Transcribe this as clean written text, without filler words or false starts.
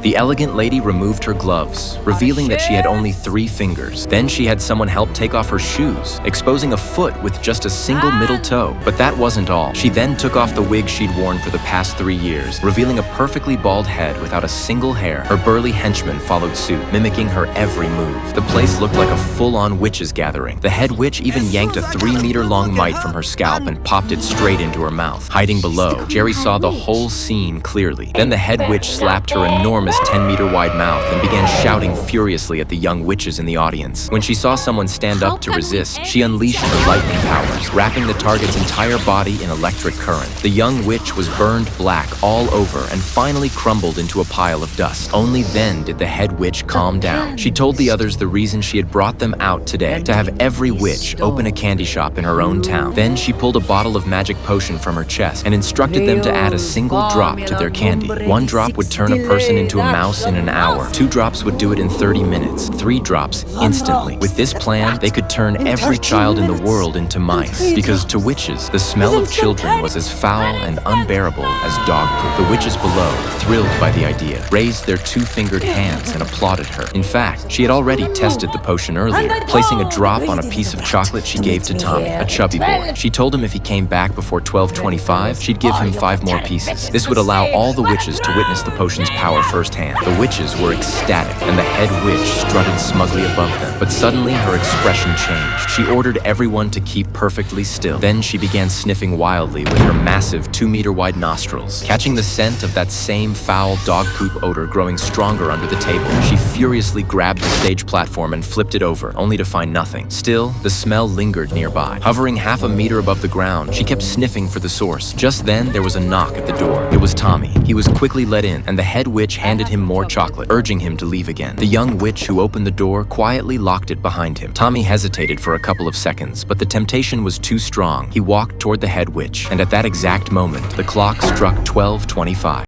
The elegant lady removed her gloves, revealing that she had only 3 fingers. Then she had someone help take off her shoes, exposing a foot with just a single middle toe. But that wasn't all. She then took off the wig she'd worn for the past 3 years, revealing a perfectly bald head without a single hair. Her burly henchmen followed suit, mimicking her every move. The place looked like a full-on witches' gathering. The head witch even yanked a 3-meter-long mite from her scalp and popped it straight into her mouth. Hiding below, Jerry saw the whole scene clearly. Then the head witch slapped her enormous 10-meter-wide mouth and began shouting furiously at the young witches in the audience. When she saw someone stand up to resist, she unleashed her lightning powers, wrapping the target's entire body in electric current. The young witch was burned black all over and finally crumbled into a pile of dust. Only then did the head witch calm down. She told the others the reason she had brought them out today, to have every witch open a candy shop in her own town. Then she pulled a bottle of magic potion from her chest and instructed them to add a single drop to their candy. 1 drop would turn a person into a mouse in an hour. 2 drops would do it in 30 minutes. 3 drops instantly. With this plan, they could turn every child in the world into mice, because to witches, the smell of children was as foul and unbearable as dog poop. The witches below, thrilled by the idea, raised their 2-fingered hands and applauded her. In fact, she had already tested the potion earlier, placing a drop on a piece of chocolate she gave to Tommy, a chubby boy. She told him if he came back before 12:25, she'd give him 5 more pieces. This would allow all the witches to witness the potion's power firsthand. The witches were ecstatic, and the head witch strutted smugly above them. But suddenly, her expression changed. She ordered everyone to keep perfectly still. Then she began sniffing wildly with her massive 2-meter-wide nostrils. Catching the scent of that same foul dog poop odor growing stronger under the table, she furiously grabbed the stage platform and flipped it over, only to find nothing. Still, the smell lingered nearby. Hovering half a meter above the ground, she kept sniffing for the source. Just then, there was a knock at the door. It was Tommy. He was quickly let in, and the head witch handed him more chocolate, urging him to leave again. The young witch who opened the door quietly locked it behind him. Tommy hesitated for a couple of seconds, but the temptation was too strong. He walked toward the head witch, and at that exact moment, the clock struck 12:25.